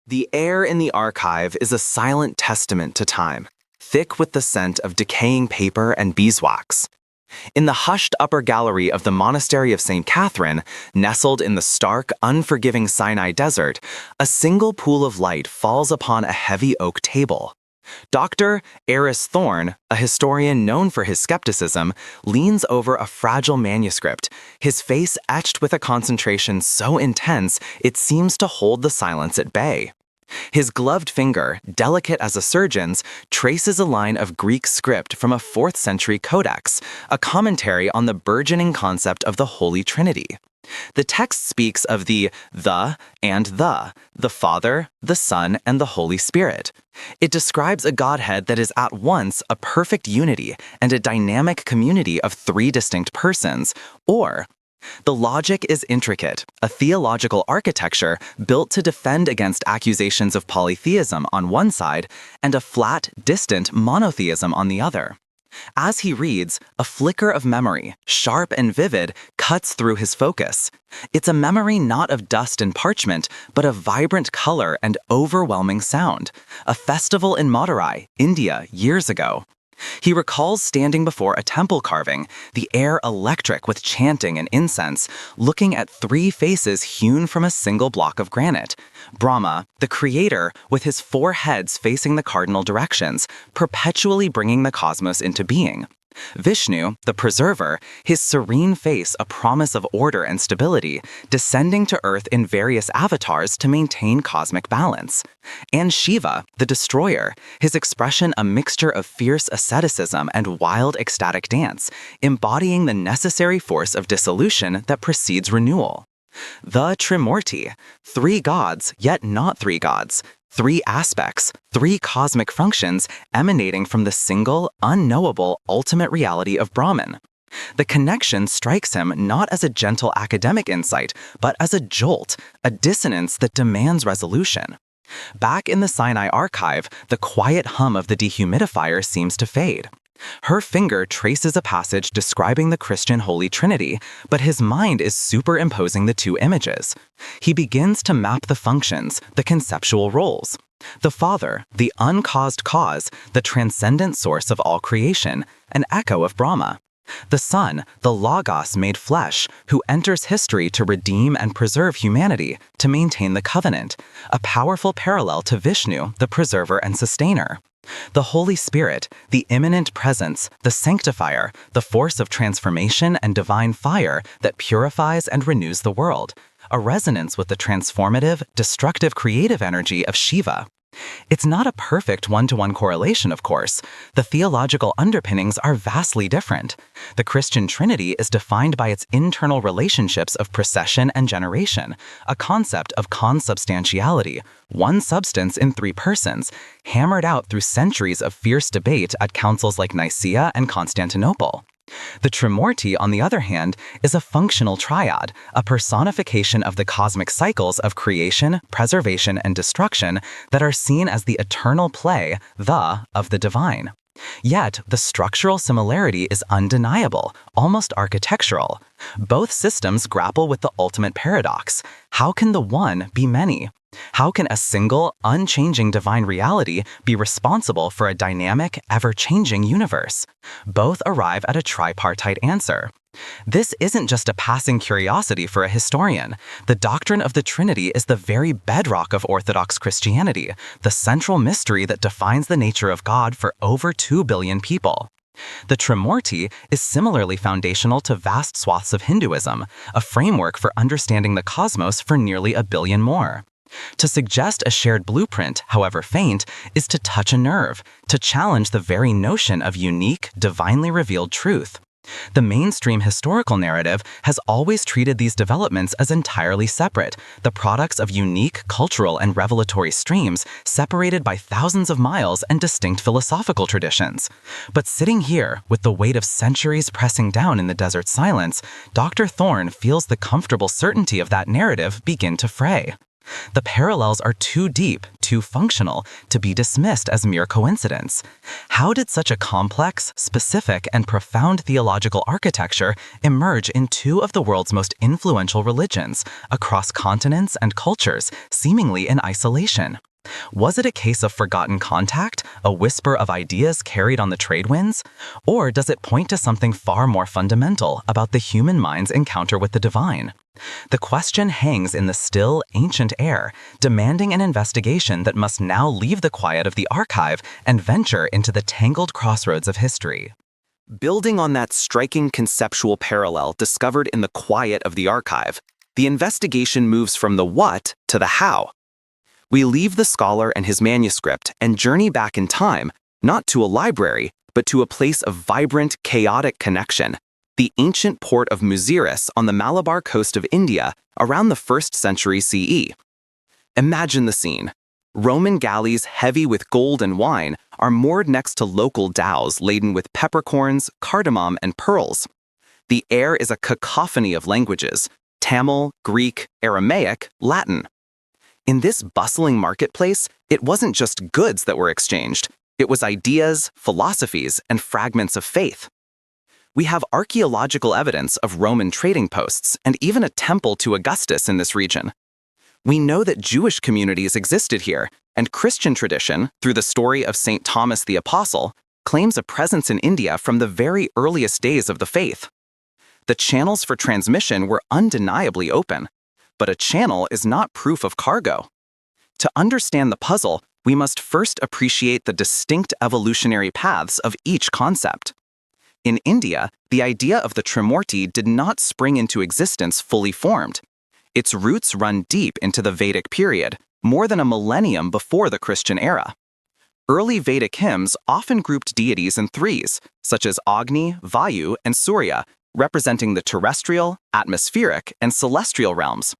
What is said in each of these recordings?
The air in the archive is a silent testament to time, thick with the scent of decaying paper and beeswax. In the hushed upper gallery of the Monastery of St. Catherine, nestled in the stark, unforgiving Sinai desert, a single pool of light falls upon a heavy oak table. Dr. Eris Thorne, a historian known for his skepticism, leans over a fragile manuscript, his face etched with a concentration so intense it seems to hold the silence at bay. His gloved finger, delicate as a surgeon's, traces a line of Greek script from a 4th century codex, a commentary on the burgeoning concept of the Holy Trinity. The text speaks of the Father, the Son, and the Holy Spirit. It describes a Godhead that is at once a perfect unity and a dynamic community of 3 distinct persons, or the logic is intricate, a theological architecture built to defend against accusations of polytheism on one side and a flat, distant monotheism on the other. As he reads, a flicker of memory, sharp and vivid, cuts through his focus. It's a memory not of dust and parchment, but of vibrant color and overwhelming sound. A festival in Madurai, India, years ago. He recalls standing before a temple carving, the air electric with chanting and incense, looking at 3 faces hewn from a single block of granite. Brahma, the creator, with his 4 heads facing the cardinal directions, perpetually bringing the cosmos into being. Vishnu, the preserver, his serene face a promise of order and stability, descending to earth in various avatars to maintain cosmic balance. And Shiva, the destroyer, his expression a mixture of fierce asceticism and wild ecstatic dance, embodying the necessary force of dissolution that precedes renewal. The Trimurti, 3 gods, yet not 3 gods. 3 aspects, 3 cosmic functions emanating from the single, unknowable, ultimate reality of Brahman. The connection strikes him not as a gentle academic insight, but as a jolt, a dissonance that demands resolution. Back in the Sinai archive, the quiet hum of the dehumidifier seems to fade. Her finger traces a passage describing the Christian Holy Trinity, but his mind is superimposing the 2 images. He begins to map the functions, the conceptual roles. The Father, the uncaused cause, the transcendent source of all creation, an echo of Brahma. The Son, the Logos made flesh, who enters history to redeem and preserve humanity, to maintain the covenant, a powerful parallel to Vishnu, the preserver and sustainer. The Holy Spirit, the immanent presence, the sanctifier, the force of transformation and divine fire that purifies and renews the world, a resonance with the transformative, destructive creative energy of Shiva. It's not a perfect one-to-one correlation, of course. The theological underpinnings are vastly different. The Christian Trinity is defined by its internal relationships of procession and generation, a concept of consubstantiality, one substance in 3 persons, hammered out through centuries of fierce debate at councils like Nicaea and Constantinople. The Trimurti, on the other hand, is a functional triad, a personification of the cosmic cycles of creation, preservation, and destruction that are seen as the eternal play, of the divine. Yet, the structural similarity is undeniable, almost architectural. Both systems grapple with the ultimate paradox. How can the one be many? How can a single, unchanging divine reality be responsible for a dynamic, ever-changing universe? Both arrive at a tripartite answer. This isn't just a passing curiosity for a historian. The doctrine of the Trinity is the very bedrock of Orthodox Christianity, the central mystery that defines the nature of God for over 2 billion people. The Trimurti is similarly foundational to vast swaths of Hinduism, a framework for understanding the cosmos for nearly 1 billion more. To suggest a shared blueprint, however faint, is to touch a nerve, to challenge the very notion of unique, divinely revealed truth. The mainstream historical narrative has always treated these developments as entirely separate, the products of unique cultural and revelatory streams separated by thousands of miles and distinct philosophical traditions. But sitting here, with the weight of centuries pressing down in the desert silence, Dr. Thorne feels the comfortable certainty of that narrative begin to fray. The parallels are too deep, too functional, to be dismissed as mere coincidence. How did such a complex, specific, and profound theological architecture emerge in two of the world's most influential religions, across continents and cultures, seemingly in isolation? Was it a case of forgotten contact, a whisper of ideas carried on the trade winds? Or does it point to something far more fundamental about the human mind's encounter with the divine? The question hangs in the still, ancient air, demanding an investigation that must now leave the quiet of the archive and venture into the tangled crossroads of history. Building on that striking conceptual parallel discovered in the quiet of the archive, the investigation moves from the what to the how. We leave the scholar and his manuscript and journey back in time, not to a library, but to a place of vibrant, chaotic connection, the ancient port of Muziris on the Malabar coast of India around the 1st century CE. Imagine the scene. Roman galleys heavy with gold and wine are moored next to local dhows laden with peppercorns, cardamom, and pearls. The air is a cacophony of languages: Tamil, Greek, Aramaic, Latin. In this bustling marketplace, it wasn't just goods that were exchanged. It was ideas, philosophies, and fragments of faith. We have archaeological evidence of Roman trading posts and even a temple to Augustus in this region. We know that Jewish communities existed here, and Christian tradition, through the story of St. Thomas the Apostle, claims a presence in India from the very earliest days of the faith. The channels for transmission were undeniably open. But a channel is not proof of cargo. To understand the puzzle, we must first appreciate the distinct evolutionary paths of each concept. In India, the idea of the Trimurti did not spring into existence fully formed. Its roots run deep into the Vedic period, more than a millennium before the Christian era. Early Vedic hymns often grouped deities in threes, such as Agni, Vayu, and Surya, representing the terrestrial, atmospheric, and celestial realms.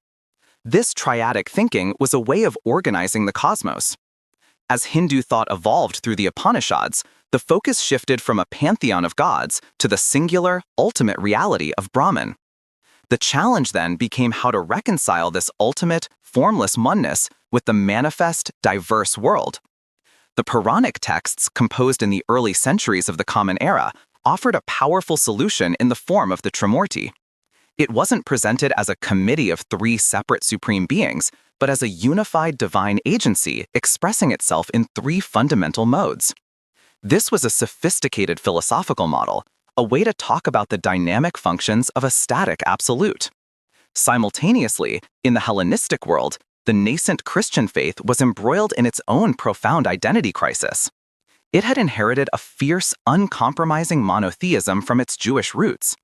This triadic thinking was a way of organizing the cosmos. As Hindu thought evolved through the Upanishads, the focus shifted from a pantheon of gods to the singular, ultimate reality of Brahman. The challenge then became how to reconcile this ultimate, formless oneness with the manifest, diverse world. The Puranic texts, composed in the early centuries of the Common Era, offered a powerful solution in the form of the Trimurti. It wasn't presented as a committee of three separate supreme beings, but as a unified divine agency expressing itself in three fundamental modes. This was a sophisticated philosophical model, a way to talk about the dynamic functions of a static absolute. Simultaneously, in the Hellenistic world, the nascent Christian faith was embroiled in its own profound identity crisis. It had inherited a fierce, uncompromising monotheism from its Jewish roots.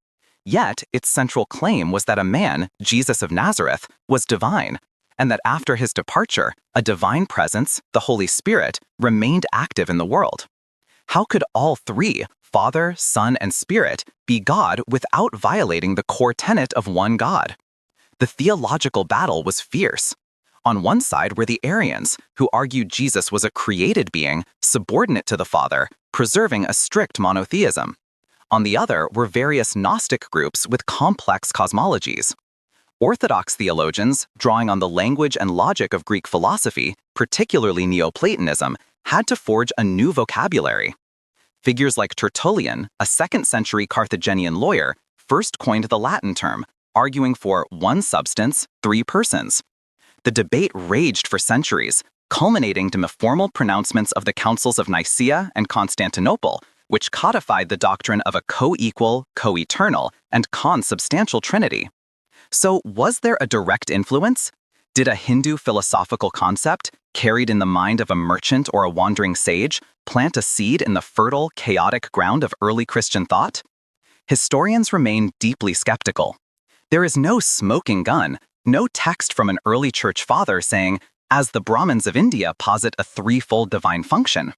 Yet, its central claim was that a man, Jesus of Nazareth, was divine, and that after his departure, a divine presence, the Holy Spirit, remained active in the world. How could all three, Father, Son, and Spirit, be God without violating the core tenet of one God? The theological battle was fierce. On one side were the Arians, who argued Jesus was a created being, subordinate to the Father, preserving a strict monotheism. On the other were various Gnostic groups with complex cosmologies. Orthodox theologians, drawing on the language and logic of Greek philosophy, particularly Neoplatonism, had to forge a new vocabulary. Figures like Tertullian, a 2nd-century Carthaginian lawyer, first coined the Latin term, arguing for one substance, three persons. The debate raged for centuries, culminating in the formal pronouncements of the Councils of Nicaea and Constantinople, which codified the doctrine of a co-equal, co-eternal, and consubstantial Trinity. So, was there a direct influence? Did a Hindu philosophical concept, carried in the mind of a merchant or a wandering sage, plant a seed in the fertile, chaotic ground of early Christian thought? Historians remain deeply skeptical. There is no smoking gun, no text from an early church father saying, as the Brahmins of India posit a threefold divine function.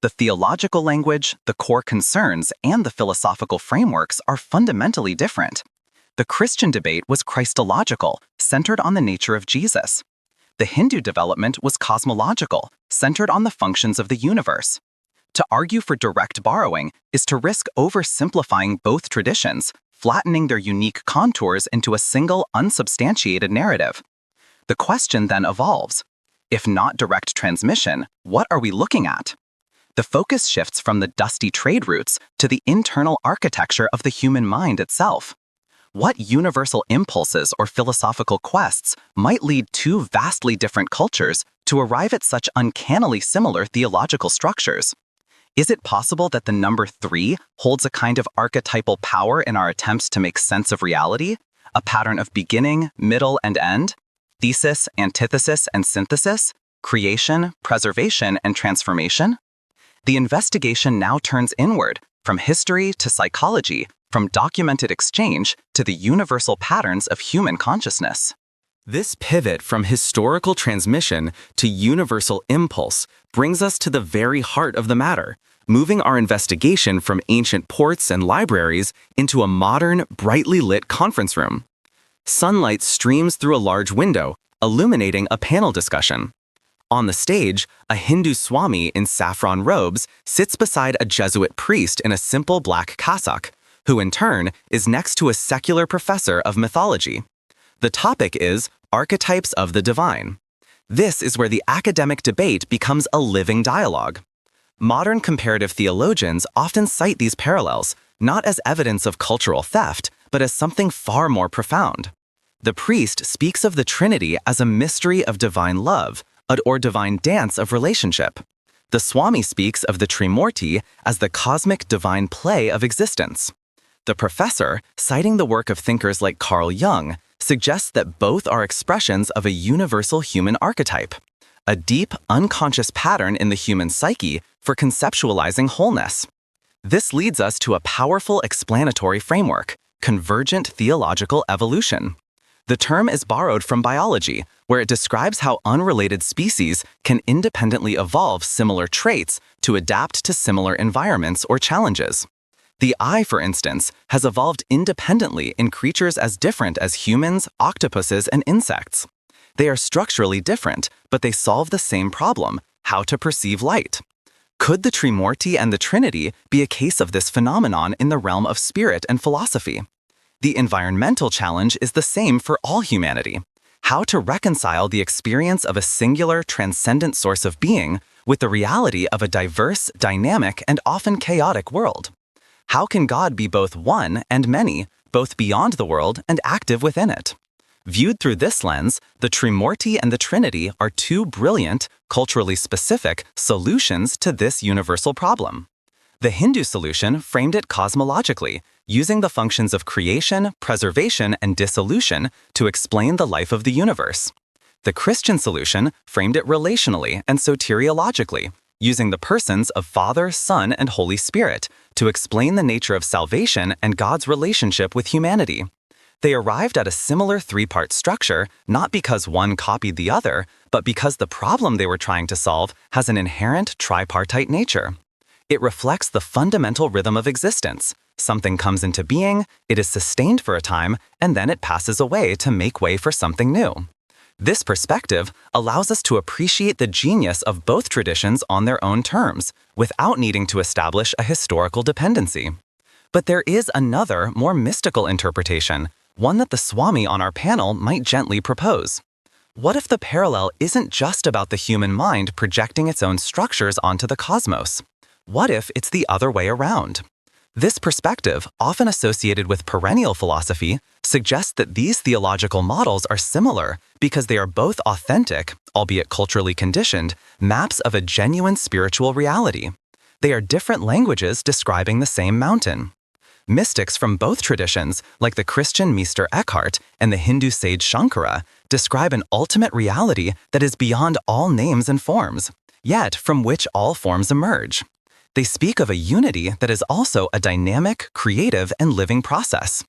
The theological language, the core concerns, and the philosophical frameworks are fundamentally different. The Christian debate was Christological, centered on the nature of Jesus. The Hindu development was cosmological, centered on the functions of the universe. To argue for direct borrowing is to risk oversimplifying both traditions, flattening their unique contours into a single, unsubstantiated narrative. The question then evolves. If not direct transmission, what are we looking at? The focus shifts from the dusty trade routes to the internal architecture of the human mind itself. What universal impulses or philosophical quests might lead two vastly different cultures to arrive at such uncannily similar theological structures? Is it possible that the number 3 holds a kind of archetypal power in our attempts to make sense of reality, a pattern of beginning, middle, and end, thesis, antithesis, and synthesis, creation, preservation, and transformation? The investigation now turns inward, from history to psychology, from documented exchange to the universal patterns of human consciousness. This pivot from historical transmission to universal impulse brings us to the very heart of the matter, moving our investigation from ancient ports and libraries into a modern, brightly lit conference room. Sunlight streams through a large window, illuminating a panel discussion. On the stage, a Hindu Swami in saffron robes sits beside a Jesuit priest in a simple black cassock, who in turn is next to a secular professor of mythology. The topic is Archetypes of the Divine. This is where the academic debate becomes a living dialogue. Modern comparative theologians often cite these parallels, not as evidence of cultural theft, but as something far more profound. The priest speaks of the Trinity as a mystery of divine love, or divine dance of relationship. The Swami speaks of the Trimurti as the cosmic divine play of existence. The professor, citing the work of thinkers like Carl Jung, suggests that both are expressions of a universal human archetype, a deep, unconscious pattern in the human psyche for conceptualizing wholeness. This leads us to a powerful explanatory framework, convergent theological evolution. The term is borrowed from biology, where it describes how unrelated species can independently evolve similar traits to adapt to similar environments or challenges. The eye, for instance, has evolved independently in creatures as different as humans, octopuses, and insects. They are structurally different, but they solve the same problem: how to perceive light. Could the Trimurti and the Trinity be a case of this phenomenon in the realm of spirit and philosophy? The environmental challenge is the same for all humanity: how to reconcile the experience of a singular, transcendent source of being with the reality of a diverse, dynamic, and often chaotic world. How can God be both one and many, both beyond the world and active within it? Viewed through this lens, the Trimurti and the Trinity are two brilliant, culturally specific solutions to this universal problem. The Hindu solution framed it cosmologically, using the functions of creation, preservation, and dissolution to explain the life of the universe. The Christian solution framed it relationally and soteriologically, using the persons of Father, Son, and Holy Spirit to explain the nature of salvation and God's relationship with humanity. They arrived at a similar three-part structure, not because one copied the other, but because the problem they were trying to solve has an inherent tripartite nature. It reflects the fundamental rhythm of existence. Something comes into being, it is sustained for a time, and then it passes away to make way for something new. This perspective allows us to appreciate the genius of both traditions on their own terms, without needing to establish a historical dependency. But there is another, more mystical interpretation, one that the Swami on our panel might gently propose. What if the parallel isn't just about the human mind projecting its own structures onto the cosmos? What if it's the other way around? This perspective, often associated with perennial philosophy, suggests that these theological models are similar because they are both authentic, albeit culturally conditioned, maps of a genuine spiritual reality. They are different languages describing the same mountain. Mystics from both traditions, like the Christian Meister Eckhart and the Hindu sage Shankara, describe an ultimate reality that is beyond all names and forms, yet from which all forms emerge. They speak of a unity that is also a dynamic, creative, and living process.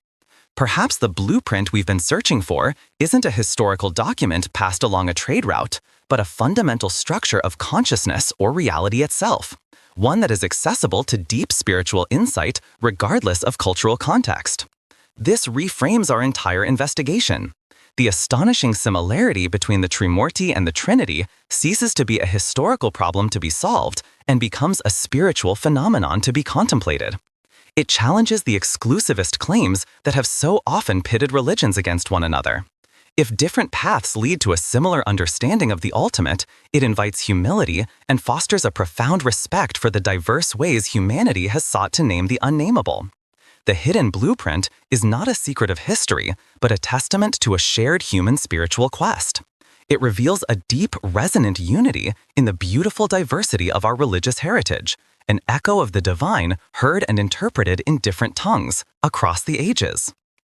Perhaps the blueprint we've been searching for isn't a historical document passed along a trade route, but a fundamental structure of consciousness or reality itself, one that is accessible to deep spiritual insight regardless of cultural context. This reframes our entire investigation. The astonishing similarity between the Trimurti and the Trinity ceases to be a historical problem to be solved and becomes a spiritual phenomenon to be contemplated. It challenges the exclusivist claims that have so often pitted religions against one another. If different paths lead to a similar understanding of the ultimate, it invites humility and fosters a profound respect for the diverse ways humanity has sought to name the unnameable. The hidden blueprint is not a secret of history, but a testament to a shared human spiritual quest. It reveals a deep, resonant unity in the beautiful diversity of our religious heritage, an echo of the divine heard and interpreted in different tongues across the ages.